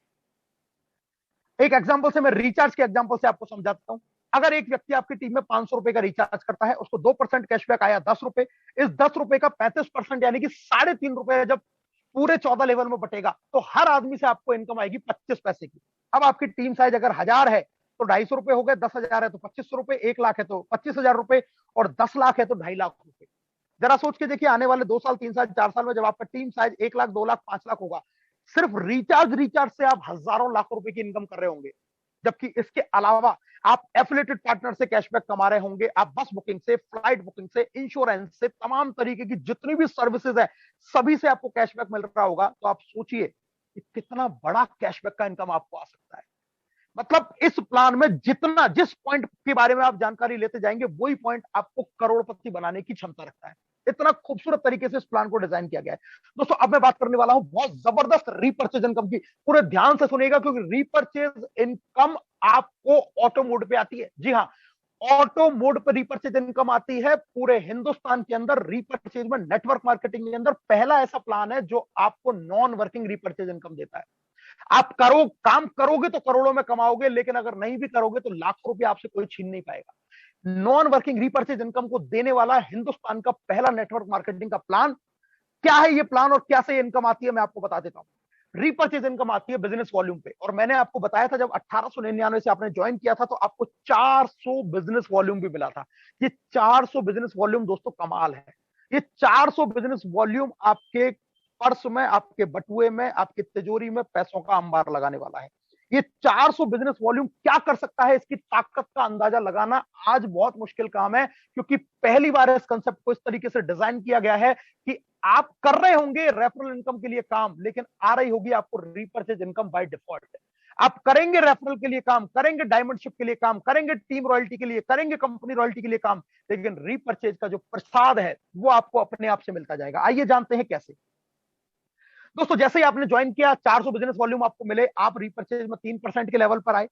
एक एग्जांपल से, मैं रिचार्ज के एग्जांपल से आपको समझाता हूं। अगर एक व्यक्ति आपकी टीम में 500 रुपए का रिचार्ज करता है, उसको 2% कैशबैक आया 10 रुपए, इस 10 रुपए का 35% यानी कि 3.5 रुपए जब पूरे 14 लेवल में बटेगा, तो हर आदमी से आपको इनकम आएगी 25 पैसे की। अब आपकी टीम साइज अगर 1000 है तो 250 रुपए हो गए, 10,000 है तो 2500 रुपए, 1 लाख है तो 25,000 रुपए, और 10 लाख है तो 2.5 लाख रुपए। जरा सोच के देखिए, आने वाले 2 साल, 3 साल, 4 साल में जब आपका टीम साइज 1 लाख, 2 लाख, 5 लाख होगा, सिर्फ रिचार्ज से आप हजारों लाख रुपए की इनकम कर रहे होंगे। जबकि इसके अलावा आप एफिलिएटेड पार्टनर से कैशबैक कमा रहे होंगे, आप बस बुकिंग से, फ्लाइट बुकिंग से, इंश्योरेंस से, तमाम तरीके की जितनी भी सर्विसेज है, सभी से आपको कैशबैक मिल रहा होगा। तो आप सोचिए कि कितना बड़ा कैशबैक का इनकम आपको आ सकता है। मतलब इस प्लान में जितना, जिस पॉइंट के बारे में आप जानकारी लेते जाएंगे, वही पॉइंट आपको करोड़पति बनाने की क्षमता रखता है। इतना खूबसूरत तरीके से इस प्लान को डिजाइन किया गया है। दोस्तों अब मैं बात करने वाला हूं बहुत जबरदस्त रीपर्चेज इनकम की। पूरे ध्यान से सुनिएगा, क्योंकि रीपर्चेज इनकम आपको ऑटो मोड पे आती है। जी हाँ, ऑटो मोड पर रीपर्चेज इनकम आती है। पूरे हिंदुस्तान के अंदर रीपर्चेज में, नेटवर्क मार्केटिंग के अंदर पहला ऐसा प्लान है जो आपको नॉन वर्किंग रीपर्चेज इनकम देता है। आप काम करोगे तो करोड़ों में कमाओगे, लेकिन अगर नहीं भी करोगे तो लाखों रुपए आपसे कोई छीन नहीं पाएगा। नॉन वर्किंग रीपर्चेज इनकम को देने वाला हिंदुस्तान का पहला नेटवर्क मार्केटिंग का प्लान। क्या है ये प्लान और क्या से इनकम आती है, मैं आपको बता देता हूं। रीपर्चेज इनकम आती है बिजनेस वॉल्यूम पे, और मैंने आपको बताया था जब 1899 से आपने ज्वाइन किया था तो आपको 400 बिजनेस वॉल्यूम भी मिला था। ये 400 बिजनेस वॉल्यूम दोस्तों कमाल है। ये 400 बिजनेस वॉल्यूम आपके पर्स में, आपके बटुए में, आपकी तिजोरी में पैसों का अंबार लगाने वाला है। ये 400 बिजनेस वॉल्यूम क्या कर सकता है, इसकी ताकत का अंदाजा लगाना आज बहुत मुश्किल काम है, क्योंकि पहली बार इस कंसेप्ट को इस तरीके से डिजाइन किया गया है कि आप कर रहे होंगे रेफरल इनकम के लिए काम, लेकिन आ रही होगी आपको रीपर्चेज इनकम बाय डिफॉल्ट। आप करेंगे रेफरल के लिए काम, करेंगे डायमंडशिप के लिए काम, करेंगे टीम रॉयल्टी के लिए, करेंगे कंपनी रॉयल्टी के लिए काम, लेकिन रीपर्चेज का जो प्रसाद है वो आपको अपने आप से मिलता जाएगा। आइए जानते हैं कैसे। दोस्तों जैसे ही आपने ज्वाइन किया, 400 बिजनेस वॉल्यूम आपको मिले, आप रीपर्चेज में 3% के लेवल पर आए,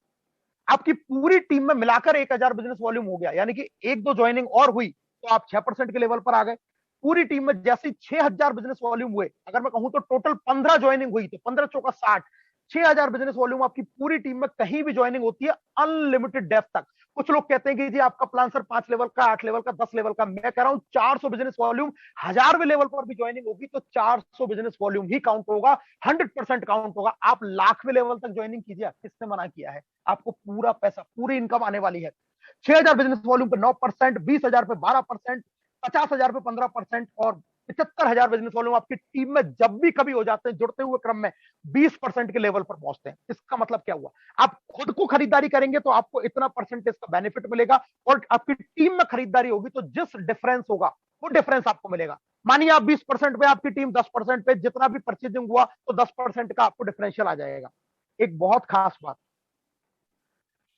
आपकी पूरी टीम में मिलाकर 1000 बिजनेस वॉल्यूम हो गया। यानी कि एक दो ज्वाइनिंग और हुई तो आप 6% के लेवल पर आ गए। पूरी टीम में जैसे 6000 बिजनेस वॉल्यूम हुए, अगर मैं कहूं तो टोटल 15 ज्वाइनिंग हुई, तो 15 चौका 60, 6000 बिजनेस वॉल्यूम आपकी पूरी टीम में कहीं भी ज्वाइनिंग होती है अनलिमिटेड डेप्थ तक। कुछ लोग कहते हैं कि जी आपका प्लान सर 5 लेवल का, 8 लेवल का, 10 लेवल का। मैं कह रहा हूं 400 बिजनेस वॉल्यूम, 1000वें लेवल पर भी ज्वाइनिंग होगी तो 400 बिजनेस वॉल्यूम ही काउंट होगा, 100% काउंट होगा। आप लाखवें लेवल तक ज्वाइनिंग कीजिए, किसने मना किया है? आपको पूरा पैसा, पूरी इनकम आने वाली है। 6000 बिजनेस वॉल्यूम पे 9%, 20,000 पे 12%, 50,000 पे 15% और 75,000 बिजनेस वॉल्यूम आपकी टीम में जब भी कभी हो जाते हैं, जुड़ते हुए क्रम में 20% के लेवल पर पहुंचते हैं। इसका मतलब क्या हुआ? आप खुद को खरीदारी करेंगे तो आपको इतना परसेंटेज का बेनिफिट मिलेगा, और आपकी टीम में खरीदारी होगी तो जिस डिफरेंस होगा वो डिफरेंस आपको मिलेगा। मानिए आप 20% पे, आपकी टीम 10% पे, जितना भी परचेजिंग हुआ तो 10% का आपको डिफरेंशियल आ जाएगा। एक बहुत खास बात,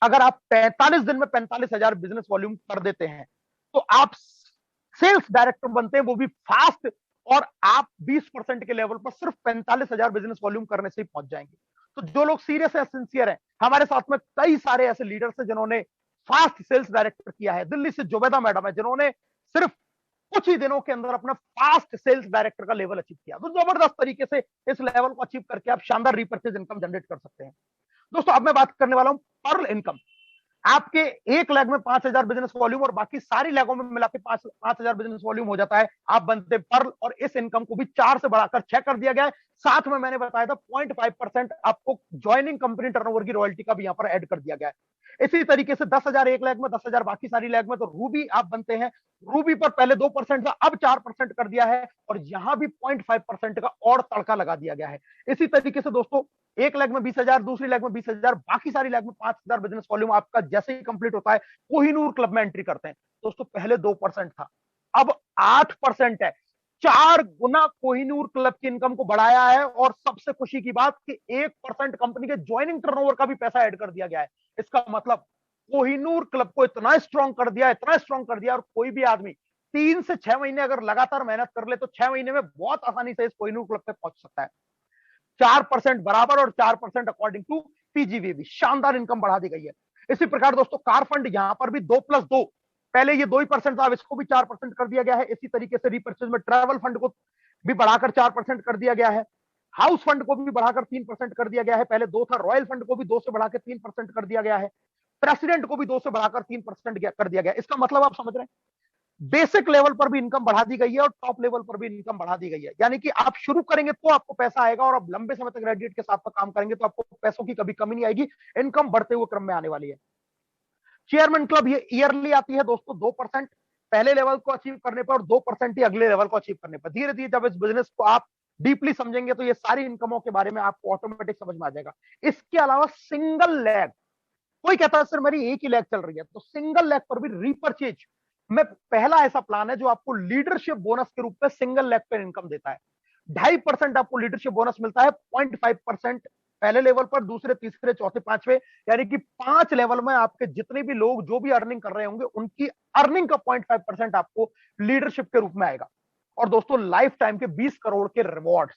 अगर आप 45 दिन में 45,000 बिजनेस वॉल्यूम कर देते हैं तो आप सेल्स डायरेक्टर बनते हैं, वो भी फास्ट, और आप 20% के लेवल पर सिर्फ 45,000 बिजनेस वॉल्यूम करने से ही पहुंच जाएंगे। तो जो लोग सीरियस है, सिंसियर है, हमारे साथ में कई सारे ऐसे लीडर्स हैं जिन्होंने फास्ट सेल्स डायरेक्टर किया है। दिल्ली से जुबैदा मैडम है जिन्होंने सिर्फ कुछ ही दिनों के अंदर अपना फास्ट सेल्स डायरेक्टर का लेवल अचीव किया। तो जबरदस्त तरीके से इस लेवल को अचीव करके आप शानदार रिपर्चेज इनकम जनरेट कर सकते हैं। दोस्तों अब मैं बात करने वाला हूं पर्ल इनकम। आपके एक लेग में 5,000 बिजनेस वॉल्यूम और बाकी सारी लेगों में मिला के 5,000 बिजनेस वॉल्यूम हो जाता है, आप बनते पर्ल। और इस इनकम को भी 4 से बढ़ाकर 6 कर दिया गया है। साथ में मैंने बताया था 0.5% आपको ज्वाइनिंग कंपनी टर्नओवर की रॉयल्टी का भी यहां पर ऐड कर दिया गया है। इसी तरीके से 10,000 एक लेग में, 10,000 बाकी सारी लेग में। तो रूबी आप बनते हैं, रूबी पर पहले 2% था, अब 4% कर दिया है और यहां भी 0.5% का और तड़का लगा दिया गया है। इसी तरीके से दोस्तों एक लेग में 20,000, दूसरी लेग में 20,000, बाकी सारी लेग में 5,000 बिजनेस वॉल्यूम आपका जैसे ही कंप्लीट होता है कोहिनूर क्लब में एंट्री करते हैं। दोस्तों पहले 2% था, अब 8% है। 4 गुना कोहिनूर क्लब की इनकम को बढ़ाया है। और सबसे खुशी की बात कि 1% कंपनी के ज्वाइनिंग टर्नओवर का भी पैसा ऐड कर दिया गया है। इसका मतलब कोहिनूर क्लब को इतना स्ट्रॉन्ग कर दिया, इतना स्ट्रॉन्ग कर दिया। और कोई भी आदमी 3 से 6 महीने अगर लगातार मेहनत कर ले तो 6 महीने में बहुत आसानी से इस कोहिनूर क्लब पे पहुंच सकता है। 4% बराबर और 4% अकॉर्डिंग टू पीजीवीबी, शानदार इनकम बढ़ा दी गई है। इसी प्रकार दोस्तों कार फंड यहां पर भी 2+2, पहले ये 2% था, अब इसको भी 4% कर दिया गया है। इसी तरीके से रिपर्चेज में ट्रैवल फंड को भी बढ़ाकर 4% कर दिया गया है। हाउस फंड को भी बढ़ाकर 3% कर दिया गया है, पहले 2 था। रॉयल फंड को भी 2 से बढ़ाकर 3% कर दिया गया है। प्रेसिडेंट को भी 2 से बढ़ाकर 3% कर दिया गया। इसका मतलब आप समझ रहे हैं, बेसिक लेवल पर भी इनकम बढ़ा दी गई है और टॉप लेवल पर भी इनकम बढ़ा दी गई है। यानी कि आप शुरू करेंगे तो आपको पैसा आएगा और आप लंबे समय तक ग्रेजुएट के साथ काम करेंगे तो आपको पैसों की कभी कमी नहीं आएगी, इनकम बढ़ते हुए क्रम में आने वाली है। चेयरमैन क्लब ये ईयरली आती है दोस्तों, 2% पहले लेवल को अचीव करने पर और 2% ही अगले लेवल को अचीव करने पर। धीरे धीरे जब इस बिजनेस को आप डीपली समझेंगे तो ये सारी इनकमों के बारे में आपको ऑटोमेटिक समझ में आ जाएगा। इसके अलावा सिंगल लेग, कोई कहता है सर मेरी एक ही लेग चल रही है, तो सिंगल लेग पर भी रिपर्चेज में पहला ऐसा प्लान है जो आपको लीडरशिप बोनस के रूप में सिंगल लेग पर इनकम देता है। 2.5% आपको लीडरशिप बोनस मिलता है, 0.5% पहले लेवल पर, दूसरे, तीसरे, चौथे, पांचवे, यानी कि 5 लेवल में आपके जितने भी लोग जो भी अर्निंग कर रहे होंगे उनकी अर्निंग का 0.5% आपको लीडरशिप के रूप में आएगा। और दोस्तों लाइफ टाइम के 20 करोड़ के रिवॉर्ड्स,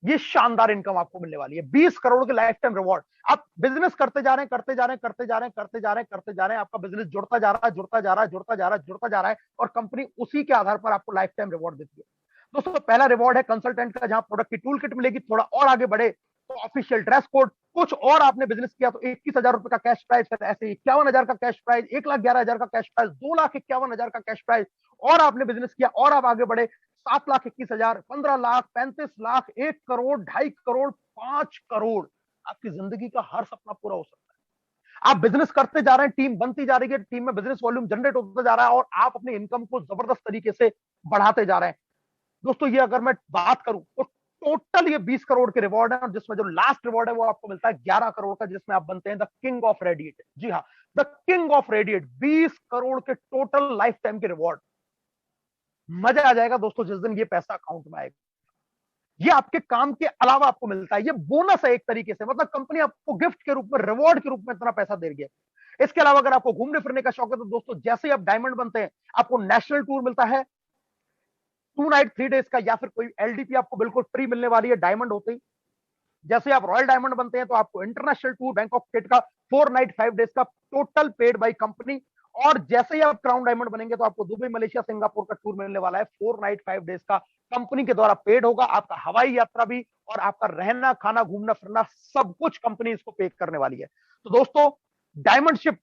ये शानदार इनकम आपको मिलने वाली है। 20 करोड़ के लाइफ टाइम रिवॉर्ड। आप बिजनेस करते जा रहे हैं, करते जा रहे हैं, करते जा रहे हैं, करते जा रहे हैं, करते जा रहे हैं, आपका बिजनेस जुड़ता जा रहा है, जुड़ता जा रहा है, जुड़ता जा रहा है, जुड़ता जा रहा है और कंपनी उसी के आधार पर आपको लाइफ टाइम रिवॉर्ड देती है। दोस्तों पहला रिवॉर्ड है कंसल्टेंट का, जहां प्रोडक्ट की टूल किट मिलेगी। थोड़ा और आगे बढ़े तो ऑफिशियल ड्रेस कोड, कुछ और आपने बिजनेस किया तो 21,000 रुपए का कैश प्राइज, फिर ऐसे 51,000 का कैश प्राइज, 1,11,000 का कैश प्राइज, 2,51,000 का कैश प्राइज। और आपने बिजनेस किया और आप आगे बढ़े 7,21,000, 15 लाख, 35 लाख, 1 करोड़, 2.5 करोड़, 5 करोड़। आपकी जिंदगी का हर सपना पूरा हो सकता है। आप बिजनेस करते जा रहे हैं, टीम बनती जा रही है, टीम में बिजनेस वॉल्यूम जनरेट होता जा रहा है और आप अपनी इनकम को जबरदस्त तरीके से बढ़ाते जा रहे हैं। दोस्तों ये अगर मैं बात करूं तो टोटल ये 20 करोड़ के रिवॉर्ड है और जिसमें जो लास्ट रिवॉर्ड है वो आपको मिलता है 11 करोड़ का, जिसमें आप बनते हैं द किंग ऑफ रेडिएट। जी हाँ, the king of radiate. 20 crore के टोटल लाइफ टाइम के रिवॉर्ड। मजा आ जाएगा दोस्तों जिस दिन ये पैसा अकाउंट में आएगा। ये आपके काम के अलावा आपको मिलता है, ये बोनस है एक तरीके से, मतलब कंपनी आपको गिफ्ट के रूप में, रिवॉर्ड के रूप में इतना पैसा दे रही है। इसके अलावा अगर आपको घूमने फिरने का शौक है तो दोस्तों जैसे ही आप डायमंड बनते हैं आपको नेशनल टूर मिलता है 2 नाइट 3 डेज का, या फिर कोई एलडीपी आपको बिल्कुल फ्री मिलने वाली है डायमंड होते ही। जैसे आप रॉयल डायमंड बनते हैं तो आपको इंटरनेशनल टूर बैंकॉक स्टेट का 4 नाइट 5 डेज का टोटल पेड बाई कंपनी। और जैसे ही आप क्राउन डायमंड बनेंगे तो आपको दुबई, मलेशिया, सिंगापुर का टूर मिलने वाला है 4 नाइट 5 डेज का, कंपनी के द्वारा पेड होगा। आपका हवाई यात्रा भी और आपका रहना, खाना, घूमना फिरना सब कुछ कंपनी इसको पे करने वाली है। तो दोस्तों डायमंडशिप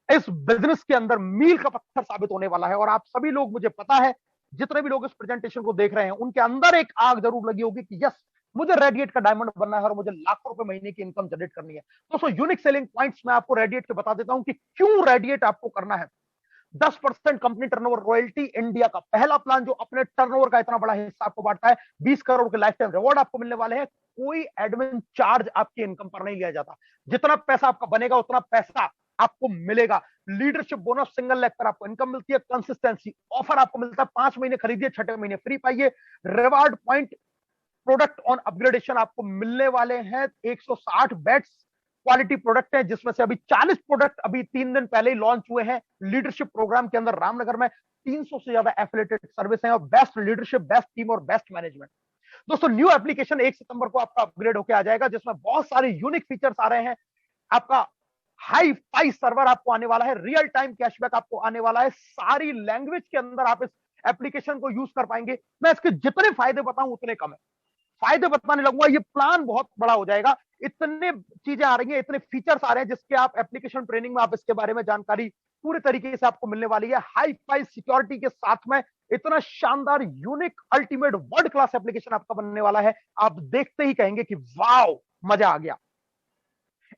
इस बिजनेस के अंदर मील का पत्थर साबित होने वाला है। और आप सभी लोग, मुझे पता है जितने भी लोग इस प्रेजेंटेशन को देख रहे हैं उनके अंदर एक आग जरूर लगी होगी कि यस मुझे रेडिएट का डायमंड बनना है और मुझे लाखों रुपए महीने की इनकम जनरेट करनी है। दोस्तों यूनिक सेलिंग पॉइंट्स मैं आपको रेडिएट के बता देता हूं कि क्यों रेडिएट आपको करना है। 10% कंपनी टर्नओवर रॉयल्टी, इंडिया का पहला प्लान जो अपने टर्नओवर का इतना बड़ा हिस्सा आपको बांटता है। 20 करोड़ के लाइफ टाइम रिवॉर्ड आपको मिलने वाले हैं। कोई एडमिन चार्ज आपकी इनकम पर नहीं लिया जाता, जितना पैसा आपका बनेगा उतना पैसा आपको मिलेगा। लीडरशिप बोनस सिंगल लेग पर आपको इनकम मिलती है। कंसिस्टेंसी ऑफर आपको मिलता है, 5 महीने खरीदिए, 6ठे महीने फ्री पाइए। Reward point, product on upgradation आपको मिलने वाले हैं। 160 बेड्स क्वालिटी प्रोडक्ट है, जिसमें से अभी 40 प्रोडक्ट अभी 3 दिन पहले ही लॉन्च हुए हैं लीडरशिप प्रोग्राम के अंदर। रामनगर में 300 से ज्यादा एफिलिएटेड सर्विस हैं और बेस्ट लीडरशिप, बेस्ट टीम और बेस्ट मैनेजमेंट। दोस्तों न्यू एप्लीकेशन 1 सितंबर को आपका अपग्रेड होकर आ जाएगा, जिसमें बहुत सारे यूनिक फीचर्स आ रहे हैं। आपका हाई फाई सर्वर आपको आने वाला है, रियल टाइम कैशबैक आपको आने वाला है, सारी लैंग्वेज के अंदर आप इस एप्लीकेशन को यूज कर पाएंगे। मैं इसके जितने फायदे बताऊं उतने कम है, फायदे बताने लगूंगा ये प्लान बहुत बड़ा हो जाएगा। इतने चीजें आ रही हैं, इतने फीचर्स आ रहे हैं, जिसके आप एप्लीकेशन ट्रेनिंग में आप इसके बारे में जानकारी पूरे तरीके से आपको मिलने वाली है। हाई फाई सिक्योरिटी के साथ में इतना शानदार unique ultimate world class application आपका बनने वाला है, आप देखते ही कहेंगे कि वाओ मजा आ गया।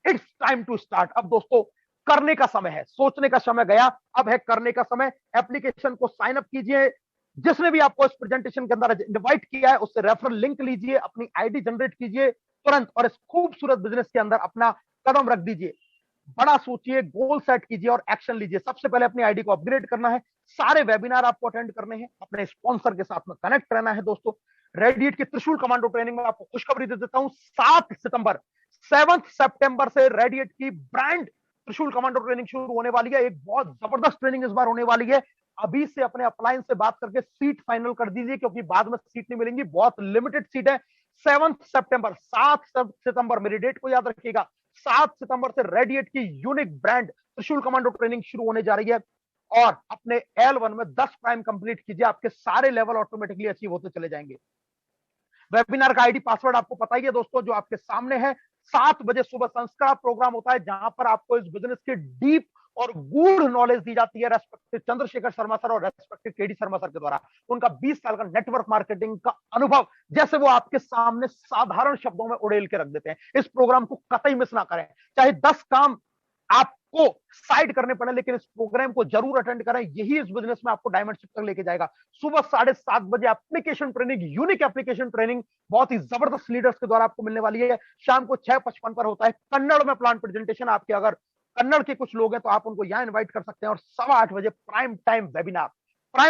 It's time to start. अब दोस्तों करने का समय है, सोचने का समय गया, अब है करने का समय। एप्लीकेशन को साइन अप कीजिए, जिसने भी आपको इस प्रेजेंटेशन के अंदर इनवाइट किया है उससे रेफरल लिंक लीजिए, अपनी आईडी जनरेट कीजिए तुरंत और इस खूबसूरत बिजनेस के अंदर अपना कदम रख दीजिए। बड़ा सोचिए, गोल सेट कीजिए और एक्शन लीजिए। सबसे पहले अपनी आईडी को अपग्रेड करना है, सारे वेबिनार आपको अटेंड करने हैं, अपने स्पॉन्सर के साथ में कनेक्ट रहना है। दोस्तों रेडिएट की त्रिशूल कमांडो ट्रेनिंग में आपको खुशखबरी दे देता हूं, 7 सितंबर से रेडिएट की ब्रांड त्रिशूल कमांडो ट्रेनिंग शुरू होने वाली है। एक बहुत जबरदस्त ट्रेनिंग इस बार होने वाली है। अभी से अपने अपलाइन से बात करके सीट फाइनल कर दीजिए, क्योंकि बाद में सीट नहीं मिलेंगी, बहुत लिमिटेड सीट है। 7 सितंबर मेरी डेट को याद रखिएगा, 7 सितंबर से रेडिएट की यूनिक ब्रांड त्रिशूल कमांडो ट्रेनिंग शुरू होने जा रही है। और अपने L1 में 10 प्राइम कंप्लीट कीजिए, आपके सारे लेवल ऑटोमेटिकली अचीव होते चले जाएंगे। वेबिनार का आईडी पासवर्ड आपको पता ही है दोस्तों, जो आपके सामने है। 7 बजे सुबह संस्कार प्रोग्राम होता है, जहां पर आपको इस बिजनेस के डीप और गूढ़ नॉलेज दी जाती है रेस्पेक्टिव चंद्रशेखर शर्मा सर और रेस्पेक्टिव केडी शर्मा सर के द्वारा। उनका 20 साल का नेटवर्क मार्केटिंग का अनुभव जैसे वो आपके सामने साधारण शब्दों में उड़ेल के रख देते हैं। इस प्रोग्राम को कतई मिस ना करें, चाहे 10 काम आपको साइड करने पड़े, लेकिन इस प्रोग्राम को जरूर अटेंड करें। यही इस बिजनेस में आपको डायमंड शिप तक लेके जाएगा। सुबह 7:30 बजे application training, unique application training बहुत ही जबरदस्त लीडर्स के द्वारा आपको मिलने वाली है। शाम को 6:55 पर होता है कन्नड़ में प्लान प्रेजेंटेशन। आपके अगर कन्नड़ के कुछ लोग हैं तो आप उनको यहां इनवाइट कर सकते हैं। और 8:15 बजे प्राइम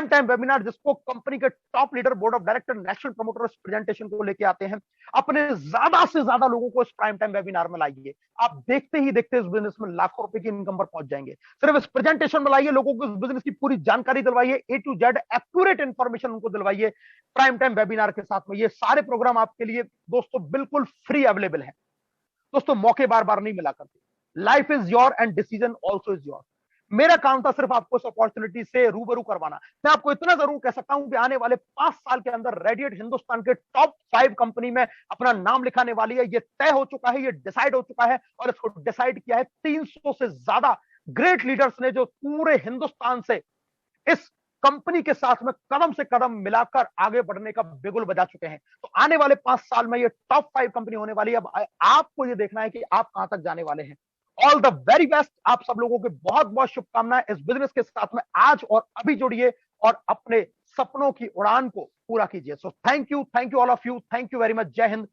टाइम वेबिनार जिसको कंपनी के top leader, board of director, national promoter इस प्रेजेंटेशन को लेके आते हैं। अपने ज्यादा से ज्यादा लोगों को इस प्राइम टाइम वेबिनार में लाइए। आप देखते ही देखते इस बिजनेस में लाखों रुपए की इनकम पर पहुंच जाएंगे। सिर्फ इस प्रेजेंटेशन में लाइए, लोगों को इस बिजनेस की पूरी जानकारी दिलवाइए, A to Z accurate information उनको दिलवाइए प्राइम टाइम वेबिनार के साथ में। ये सारे प्रोग्राम आपके लिए दोस्तों बिल्कुल फ्री अवेलेबल है। दोस्तों मौके बार बार नहीं मिला करते, life is your and decision also is your. मेरा काम था सिर्फ आपको इस अपॉर्चुनिटी से रूबरू करवाना। मैं आपको इतना जरूर कह सकता हूं कि आने वाले 5 साल के अंदर रेडिएट हिंदुस्तान के टॉप 5 कंपनी में अपना नाम लिखाने वाली है। ये तय हो चुका है, ये डिसाइड हो चुका है और इसको डिसाइड किया है 300 से ज्यादा ग्रेट लीडर्स ने, जो पूरे हिंदुस्तान से इस कंपनी के साथ में कदम से कदम मिलाकर आगे बढ़ने का बिगुल बजा चुके हैं। तो आने वाले 5 साल में ये टॉप 5 कंपनी होने वाली है। अब आपको ये देखना है कि आप कहां तक जाने वाले हैं। ऑल द वेरी बेस्ट, आप सब लोगों की बहुत बहुत शुभकामनाएं। इस बिजनेस के साथ में आज और अभी जुड़िए और अपने सपनों की उड़ान को पूरा कीजिए। So thank you all of you, thank you very much. जय हिंद,